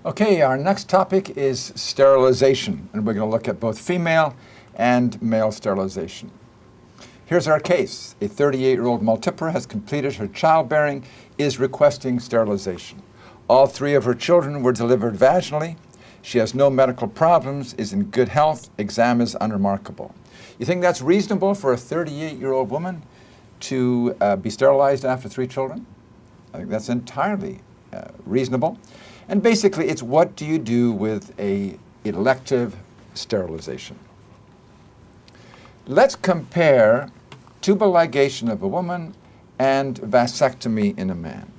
Okay, our next topic is sterilization, and we're going to look at both female and male sterilization. Here's our case. A 38-year-old multipler has completed her childbearing, is requesting sterilization. All three of her children were delivered vaginally. She has no medical problems, is in good health, exam is unremarkable. You think that's reasonable for a 38-year-old woman to be sterilized after three children? I think that's entirely reasonable. And basically, it's what do you do with an elective sterilization? Let's compare tubal ligation of a woman and vasectomy in a man.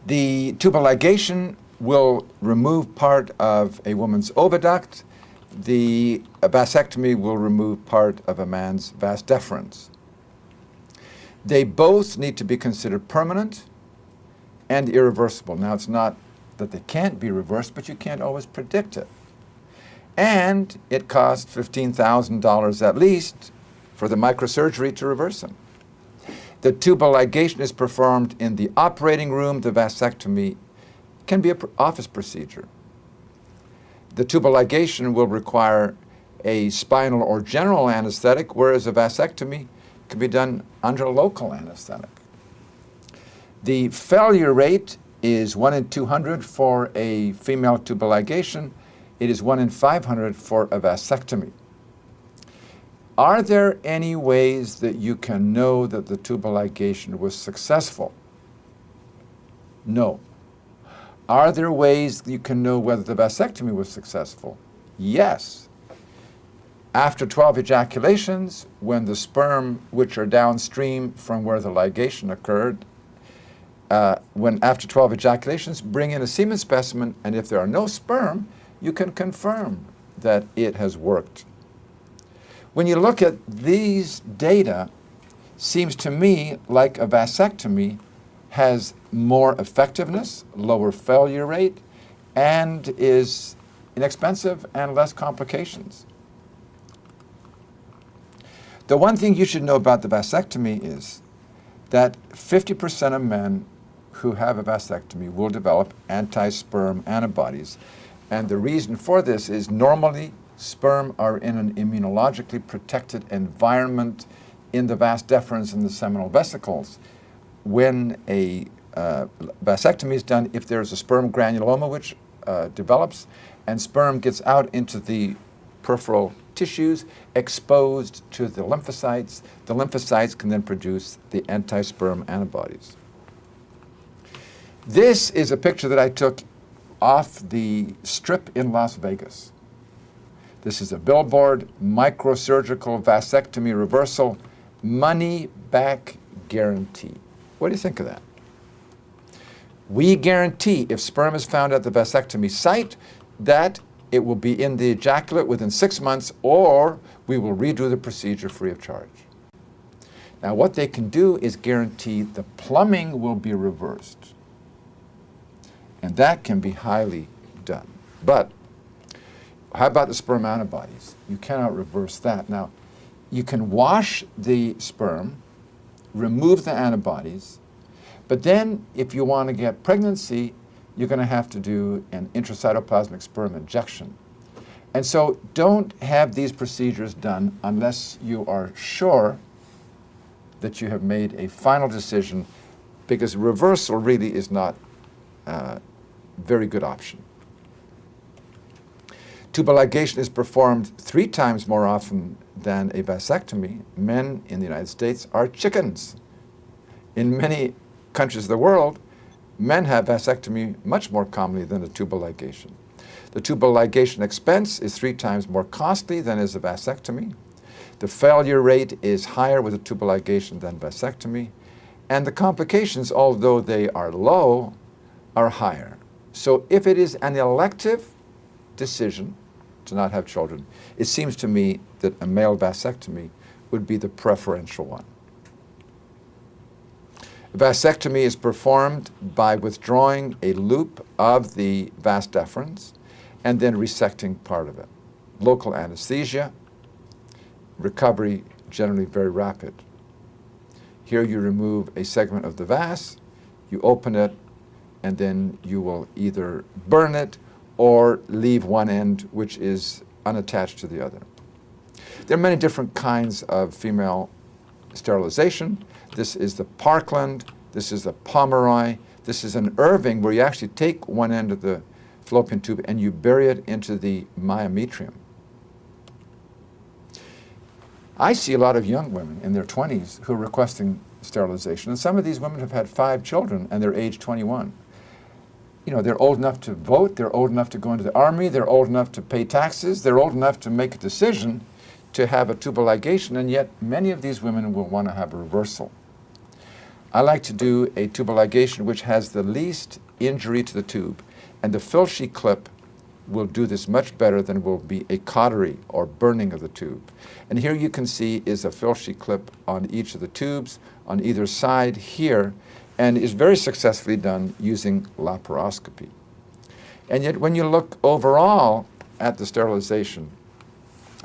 The tubal ligation will remove part of a woman's oviduct. The vasectomy will remove part of a man's vas deferens. They both need to be considered permanent and irreversible. Now, it's not that they can't be reversed, but you can't always predict it. And it costs $15,000 at least for the microsurgery to reverse them. The tubal ligation is performed in the operating room. The vasectomy can be an office procedure. The tubal ligation will require a spinal or general anesthetic, whereas a vasectomy can be done under local anesthetic. The failure rate is 1 in 200 for a female tubal ligation. It is 1 in 500 for a vasectomy. Are there any ways that you can know that the tubal ligation was successful? No. Are there ways that you can know whether the vasectomy was successful? Yes. After 12 ejaculations, when the sperm, which are downstream from where the ligation occurred, when after 12 ejaculations, bring in a semen specimen, and if there are no sperm, you can confirm that it has worked. When you look at these data, seems to me like a vasectomy has more effectiveness, lower failure rate, and is inexpensive and less complications. The one thing you should know about the vasectomy is that 50% of men who have a vasectomy will develop anti-sperm antibodies. And the reason for this is normally sperm are in an immunologically protected environment in the vas deferens and the seminal vesicles. When a vasectomy is done, if there's a sperm granuloma which develops and sperm gets out into the peripheral tissues exposed to the lymphocytes can then produce the anti-sperm antibodies. This is a picture that I took off the Strip in Las Vegas. This is a billboard, microsurgical vasectomy reversal, money back guarantee. What do you think of that? We guarantee if sperm is found at the vasectomy site that it will be in the ejaculate within 6 months, or we will redo the procedure free of charge. Now, what they can do is guarantee the plumbing will be reversed. And that can be highly done. But how about the sperm antibodies? You cannot reverse that. Now, you can wash the sperm, remove the antibodies, but then if you want to get pregnancy, you're going to have to do an intracytoplasmic sperm injection. And so don't have these procedures done unless you are sure that you have made a final decision, because reversal really is not a very good option. Tubal ligation is performed 3 times more often than a vasectomy. Men in the United States are chickens. In many countries of the world, men have vasectomy much more commonly than a tubal ligation. The tubal ligation expense is 3 times more costly than is a vasectomy. The failure rate is higher with a tubal ligation than vasectomy. And the complications, although they are low, are higher. So if it is an elective decision to not have children, it seems to me that a male vasectomy would be the preferential one. Vasectomy is performed by withdrawing a loop of the vas deferens and then resecting part of it. Local anesthesia, recovery generally very rapid. Here you remove a segment of the vas, you open it, and then you will either burn it or leave one end which is unattached to the other. There are many different kinds of female sterilization. This is the Parkland, this is the Pomeroy, this is an Irving, where you actually take one end of the fallopian tube and you bury it into the myometrium. I see a lot of young women in their 20s who are requesting sterilization, and some of these women have had 5 children and they're age 21. You know, they're old enough to vote, they're old enough to go into the army, they're old enough to pay taxes, they're old enough to make a decision to have a tubal ligation, and yet many of these women will want to have a reversal. I like to do a tubal ligation which has the least injury to the tube, and the Filshie clip will do this much better than will be a cautery or burning of the tube. And here you can see is a Filshie clip on each of the tubes on either side here, and is very successfully done using laparoscopy. And yet when you look overall at the sterilization,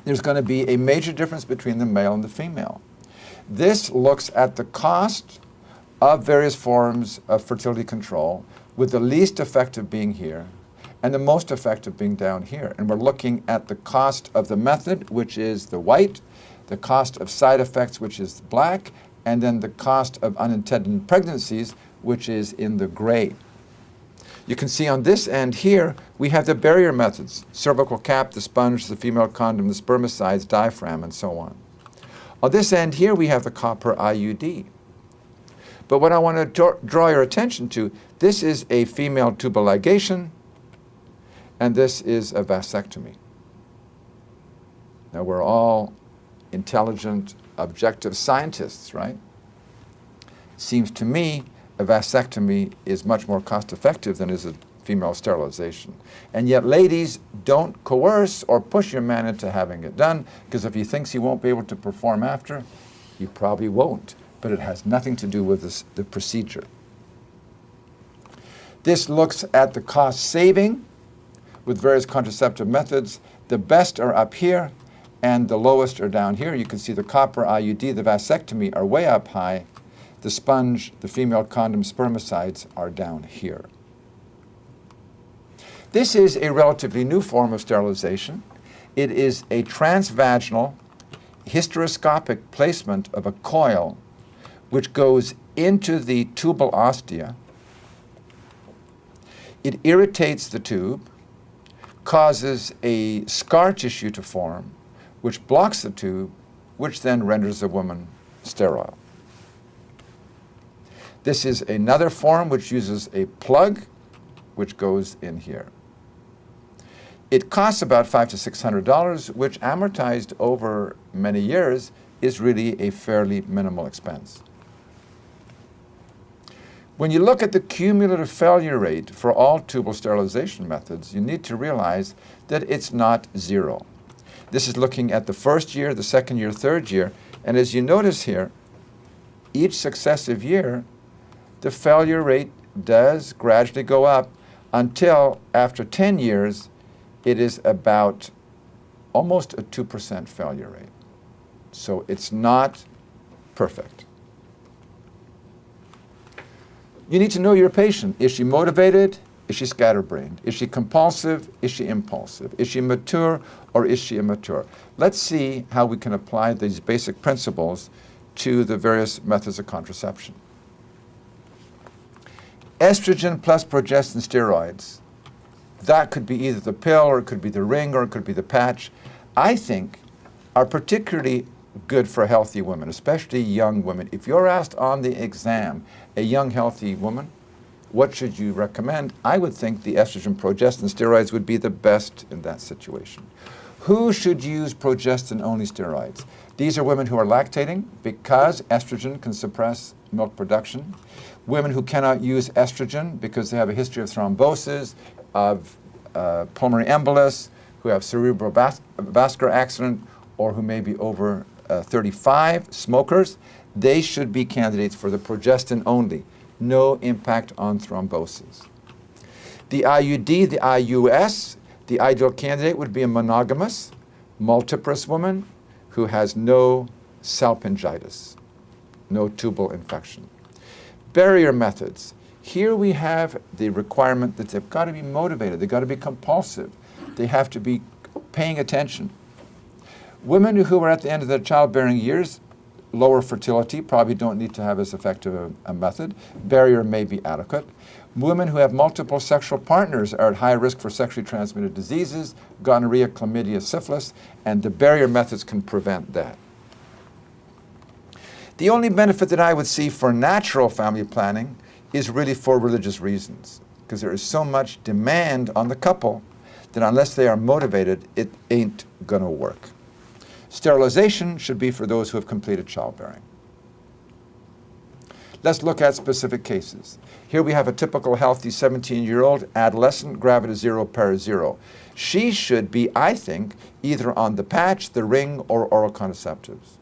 there's going to be a major difference between the male and the female. This looks at the cost of various forms of fertility control, with the least effective being here and the most effective being down here. And we're looking at the cost of the method, which is the white, the cost of side effects, which is black, and then the cost of unintended pregnancies, which is in the gray. You can see on this end here, we have the barrier methods: cervical cap, the sponge, the female condom, the spermicides, diaphragm, and so on. On this end here, we have the copper IUD. But what I want to draw your attention to, this is a female tubal ligation, and this is a vasectomy. Now, we're all intelligent, objective scientists, right? Seems to me a vasectomy is much more cost-effective than is a female sterilization. And yet, ladies, don't coerce or push your man into having it done, because if he thinks he won't be able to perform after, you probably won't. But it has nothing to do with the procedure. This looks at the cost saving with various contraceptive methods. The best are up here, and the lowest are down here. You can see the copper IUD, the vasectomy are way up high. The sponge, the female condom, spermicides are down here. This is a relatively new form of sterilization. It is a transvaginal hysteroscopic placement of a coil which goes into the tubal ostia. It irritates the tube, causes a scar tissue to form, which blocks the tube, which then renders the woman sterile. This is another form which uses a plug, which goes in here. It costs about $500 to $600, which amortized over many years is really a fairly minimal expense. When you look at the cumulative failure rate for all tubal sterilization methods, you need to realize that it's not zero. This is looking at the first year, the second year, third year, and as you notice here, each successive year, the failure rate does gradually go up until after 10 years, it is about almost a 2% failure rate. So it's not perfect. You need to know your patient. Is she motivated? Is she scatterbrained? Is she compulsive? Is she impulsive? Is she mature or is she immature? Let's see how we can apply these basic principles to the various methods of contraception. Estrogen plus progestin steroids. That could be either the pill, or it could be the ring, or it could be the patch. I think are particularly good for healthy women, especially young women. If you're asked on the exam, a young healthy woman, what should you recommend? I would think the estrogen progestin steroids would be the best in that situation. Who should use progestin-only steroids? These are women who are lactating because estrogen can suppress milk production. Women who cannot use estrogen because they have a history of thrombosis, of pulmonary embolus, who have cerebrovascular accident, or who may be over 35, smokers. They should be candidates for the progestin only. No impact on thrombosis. The IUD, the IUS, the ideal candidate would be a monogamous, multiparous woman who has no salpingitis, no tubal infection. Barrier methods. Here we have the requirement that they've got to be motivated, they've got to be compulsive, they have to be paying attention. Women who are at the end of their childbearing years, lower fertility, probably don't need to have as effective a method. Barrier may be adequate. Women who have multiple sexual partners are at high risk for sexually transmitted diseases, gonorrhea, chlamydia, syphilis, and the barrier methods can prevent that. The only benefit that I would see for natural family planning is really for religious reasons, because there is so much demand on the couple that unless they are motivated, it ain't going to work. Sterilization should be for those who have completed childbearing. Let's look at specific cases. Here we have a typical healthy 17-year-old adolescent, gravida 0, para 0. She should be, I think, either on the patch, the ring, or oral contraceptives.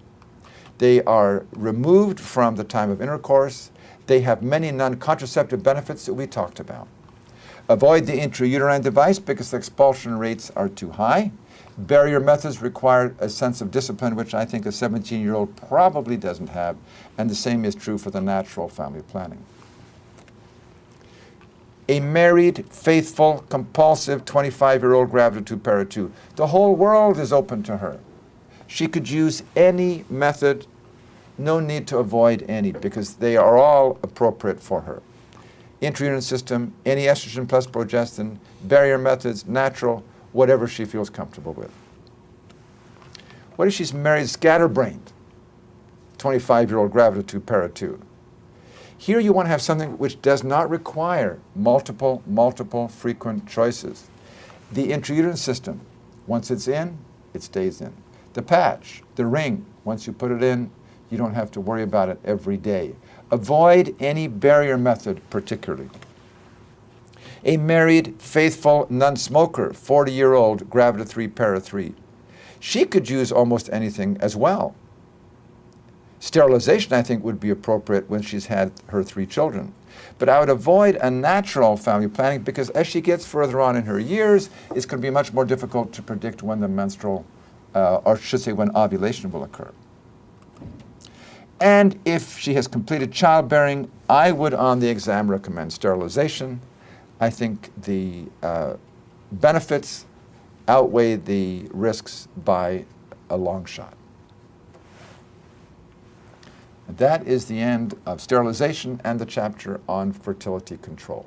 They are removed from the time of intercourse. They have many non-contraceptive benefits that we talked about. Avoid the intrauterine device because the expulsion rates are too high. Barrier methods require a sense of discipline, which I think a 17-year-old probably doesn't have, and the same is true for the natural family planning. A married, faithful, compulsive 25-year-old gravida 2, para 2. The whole world is open to her. She could use any method, no need to avoid any, because they are all appropriate for her. Intrauterine system, any estrogen plus progestin, barrier methods, natural, whatever she feels comfortable with. What if she's married scatterbrained? 25-year-old gravida 2, para 2. Here you want to have something which does not require multiple, frequent choices. The intrauterine system, once it's in, it stays in. The patch, the ring, once you put it in, you don't have to worry about it every day. Avoid any barrier method particularly. A married, faithful, non-smoker, 40-year-old, gravida 3, para 3. She could use almost anything as well. Sterilization, I think, would be appropriate when she's had her 3 children. But I would avoid a natural family planning because as she gets further on in her years, it's going to be much more difficult to predict when the menstrual, or should say when ovulation will occur. And if she has completed childbearing, I would on the exam recommend sterilization. I think the benefits outweigh the risks by a long shot. That is the end of sterilization and the chapter on fertility control.